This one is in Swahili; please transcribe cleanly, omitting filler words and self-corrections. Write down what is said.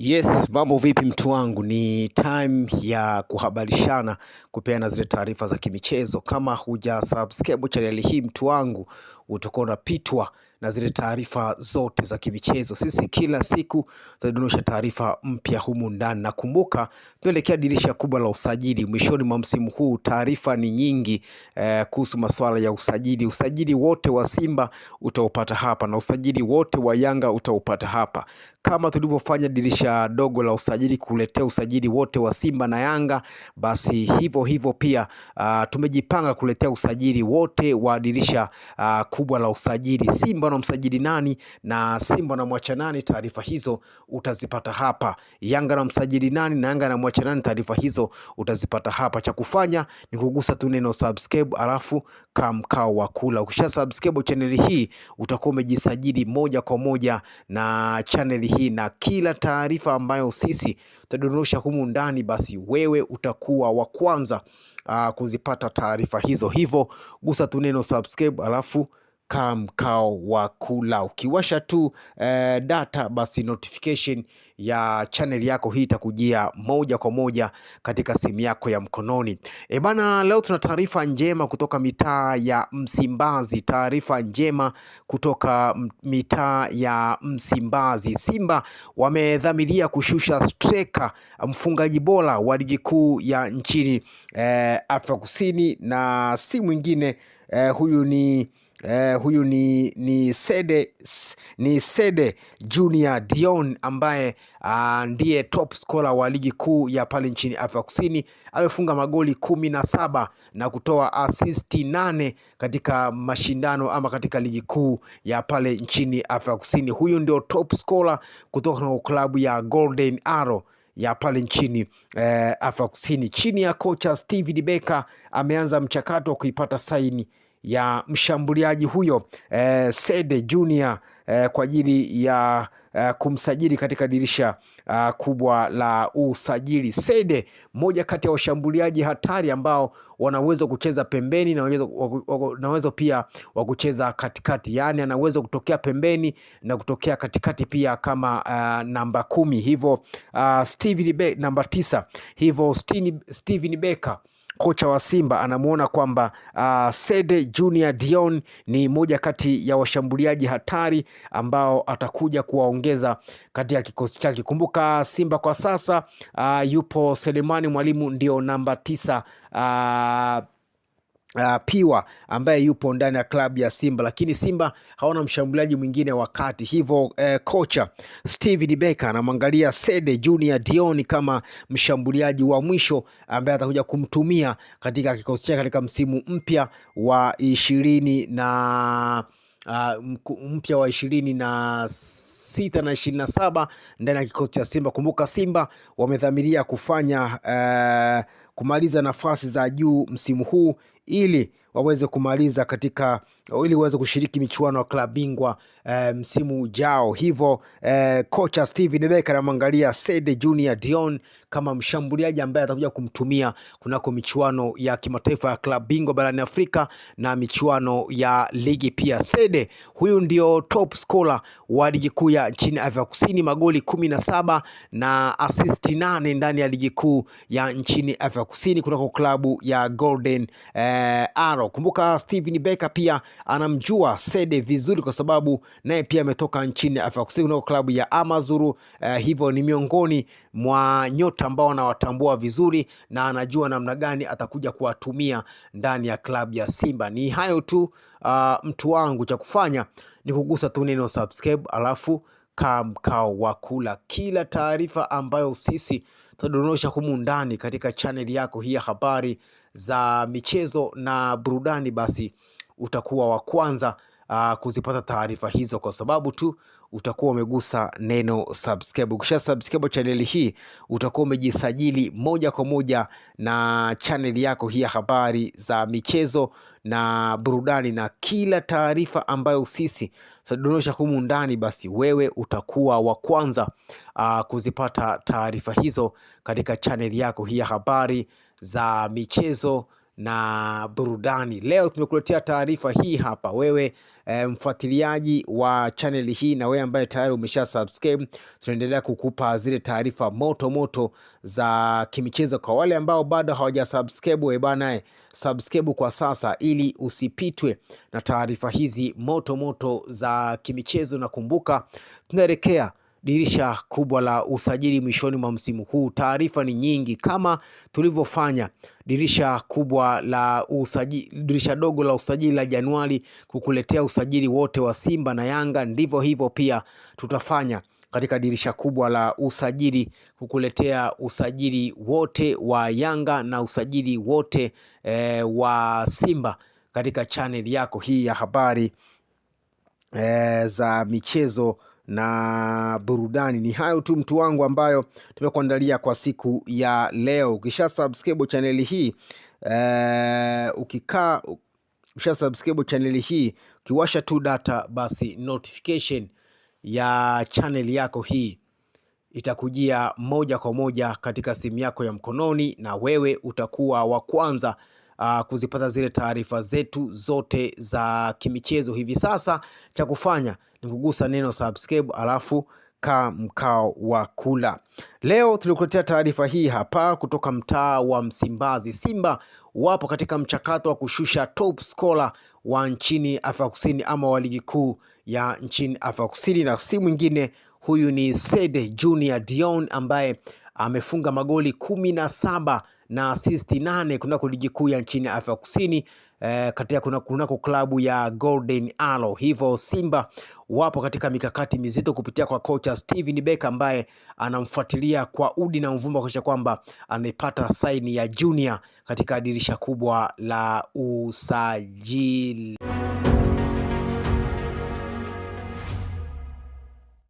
Yes, mambo vipi mtu wangu, ni time ya kuhabarishana, kupeana zile taarifa za kimichezo. Kama huja subscribe channel hii mtu wangu, utakuwa unapitwa na zile taarifa zote za kimichezo. Sisi kila siku tunadondosha taarifa mpya humu ndani, na kumbuka tunaelekea dirisha kubwa la usajili mwishoni mwa msimu huu. Taarifa ni nyingi kuhusu masuala ya usajili. Usajili wote wa Simba utaupata hapa, na usajili wote wa Yanga utaupata hapa. Kama tulivyofanya dirisha dogo la usajili kuletea usajili wote wa Simba na Yanga, basi hivyo hivyo pia tumejipanga kuletea usajili wote wa dirisha kubwa la usajili. Simba na msajili nani na Simba na mwacha nani, taarifa hizo utazipata hapa. Yanga na msajili nani na Yanga na mwacha nani, taarifa hizo utazipata hapa. Cha kufanya ni kugusa tu neno subscribe, alafu mkao wa kula. Ukisha subscribe channel hii utakuwa umejisajili moja kwa moja na channel hii, na kila taarifa ambayo sisi tutadondosha humu ndani, basi wewe utakuwa wa kwanza kuzipata taarifa hizo. Hivyo gusa tu neno subscribe, alafu mkao wa kula. Ukiwasha tu data, basi notification ya channel yako hii itakujia moja kwa moja katika simu yako ya mkononi. Bana, leo tuna taarifa njema kutoka mitaa ya Msimbazi. Taarifa njema kutoka mitaa ya Msimbazi. Simba wamedhamiria kushusha striker, mfungaji bora wa ligi kuu ya nchini Afrika Kusini, na si mwingine huyu ni Sede Junior Dion, ambaye ndiye top scorer wa ligi kuu ya pale nchini Afrika Kusini. Amefunga magoli 17 na kutoa assist 8 katika mashindano ama katika ligi kuu ya pale nchini Afrika Kusini. Huyu ndio top scorer kutoka na klabu ya Golden Arrow ya pale nchini Afrika Kusini. Chini ya kocha Steven Becker ameanza mchakato wa kuipata saini ya mshambuliaji huyo Sede Junior kwa ajili ya kumsajili katika dirisha kubwa la usajili. Sede, moja kati ya washambuliaji hatari ambao wanaweza kucheza pembeni na uwezo pia wa kucheza katikati, yani anaweza kutokea pembeni na kutokea katikati pia kama namba 10, hivyo namba 9. Hivyo Steven Becker, kocha wa Simba, anamuona kwamba Sede Junior Dion ni moja kati ya washambuliaji hatari ambao atakuja kuwaongeza katika kikosi chake. Kumbuka Simba kwa sasa yupo Selemani Mwalimu, ndio namba 9, Piwa ambaye yupo ndani ya klabu ya Simba, lakini Simba hawana mshambuliaji mwingine wakati. Hivyo kocha Steven Becker anamwangalia Sede Junior Dion kama mshambuliaji wa mwisho ambaye atakuja kumtumia katika kikosi chake katika msimu mpya wa 26 na 27 ndani ya kikosi cha Simba. Kumbuka Simba wamedhamiria kumaliza nafasi za juu msimu huu ili waweze kushiriki michuano ya klabu bingwa msimu ujao. Hivyo kocha Steven Becker anamwangalia Sede Junior Dion kama mshambuliaji ambaye atakuja kumtumia kunako michuano ya kimataifa ya klabu bingwa barani Afrika na michuano ya ligi pia. Sede huyu ndio top scorer wa ligi kuu ya nchini Afrika Kusini, magoli 17 na assist 8 ndani ya ligi kuu ya nchini Afrika Kusini kunako klabu ya Golden Arrow. Kumbuka Steven Becker pia anamjua Sede vizuri kwa sababu naye pia ametoka nchini Afrika Kusini kunako klabu ya Amazulu. Hivyo ni miongoni mwa nyota ambao anawatambua vizuri na anajua namna gani atakuja kuwatumia ndani ya klabu ya Simba. Ni hayo tu mtu wangu, cha kufanya ni kugusa tu neno subscribe, alafu mkao wa kula. Kila taarifa ambayo sisi tutadondosha humu ndani katika channel yako hii ya habari za michezo na burudani, basi utakuwa wa kwanza kuzipata taarifa hizo, kwa sababu tu utakuwa umegusa neno subscribe. Ukisha subscribe channel hii utakuwa umejisajili moja kwa moja na channel yako hii ya habari za michezo na burudani, na kila taarifa ambayo sisi tutadondosha humu ndani, basi wewe utakuwa wa kwanza kuzipata taarifa hizo katika channel yako hii ya habari za michezo na burudani. Leo tumekuletea taarifa hii hapa. Wewe mfuatiliaji wa channel hii na wewe ambaye tayari umesha subscribe, tunaendelea kukupa zile taarifa moto moto za kimichezo. Kwa wale ambao bado hawaja subscribe, wewe bana, subscribe kwa sasa ili usipitwe na taarifa hizi moto moto za kimichezo. Na kumbuka, tunaelekea dirisha kubwa la usajili mwishoni mwa msimu huu. Taarifa ni nyingi, kama tulivyofanya dirisha kubwa la usajili, dirisha dogo la usajili la Januari, kukuletea usajili wote wa Simba na Yanga, ndivyo hivyo pia tutafanya katika dirisha kubwa la usajili, kukuletea usajili wote wa Yanga na usajili wote wa Simba katika channel yako hii ya habari za michezo na burudani. Ni hayo tu mtu wangu ambayo tumekuandalia kwa siku ya leo. Ukisha subscribe channel hii, ukisha subscribe channel hii, ukiwasha tu data, basi notification ya channel yako hii itakujia moja kwa moja katika simu yako ya mkononi, na wewe utakuwa wa kwanza kuzipata zile taarifa zetu zote za kimichezo. Hivi sasa cha kufanya ni kugusa neno subscribe, alafu mkao wa kula. Leo tulikuletea taarifa hii hapa kutoka mtaa wa Msimbazi. Simba wapo katika mchakato wa kushusha top scorer wa nchini Afrika Kusini, ama wa ligi kuu ya nchini Afrika Kusini, na si mwingine, huyu ni Sede Junior Dion ambaye amefunga magoli 17 na assist 8 kunako ligi kuu ya nchini Afrika Kusini, katika kunako klabu ya Golden Arrow. Hivyo Simba wapo katika mikakati mizito kupitia kwa kocha Steven Becker ambaye anamfuatilia kwa udi na mvumba kuhakikisha kwamba anaipata saini ya Junior katika dirisha kubwa la usajili.